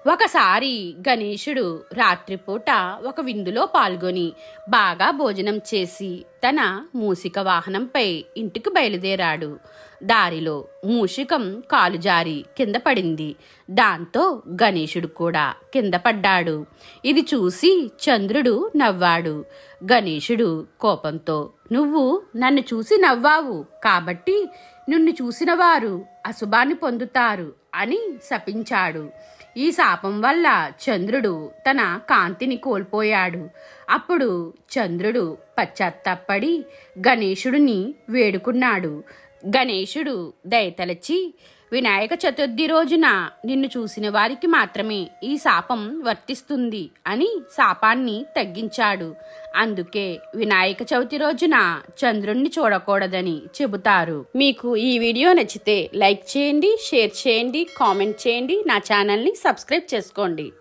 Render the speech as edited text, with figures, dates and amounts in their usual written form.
ఒకసారి గణేశుడు రాత్రిపూట ఒక విందులో పాల్గొని బాగా భోజనం చేసి తన మూషిక వాహనంపై ఇంటికి బయలుదేరాడు. దారిలో మూషికం కాలు జారి కింద పడింది. దాంతో గణేశుడు కూడా కింద పడ్డాడు. ఇది చూసి చంద్రుడు నవ్వాడు. గణేశుడు కోపంతో, "నువ్వు నన్ను చూసి నవ్వావు కాబట్టి నిన్ను చూసిన వారు అశుభాన్ని పొందుతారు" అని శపించాడు. ఈ శాపం వల్ల చంద్రుడు తన కాంతిని కోల్పోయాడు. అప్పుడు చంద్రుడు పశ్చాత్తాపడి గణేశుడిని వేడుకున్నాడు. గణేశుడు దయతలచి, "వినాయక చతుర్థి రోజున నిన్ను చూసిన వారికి మాత్రమే ఈ శాపం వర్తిస్తుంది" అని శాపాన్ని తగ్గించాడు. అందుకే వినాయక చవితి రోజున చంద్రుణ్ణి చూడకూడదని చెబుతారు. మీకు ఈ వీడియో నచ్చితే లైక్ చేయండి, షేర్ చేయండి, కామెంట్ చేయండి, నా ఛానల్ని సబ్స్క్రైబ్ చేసుకోండి.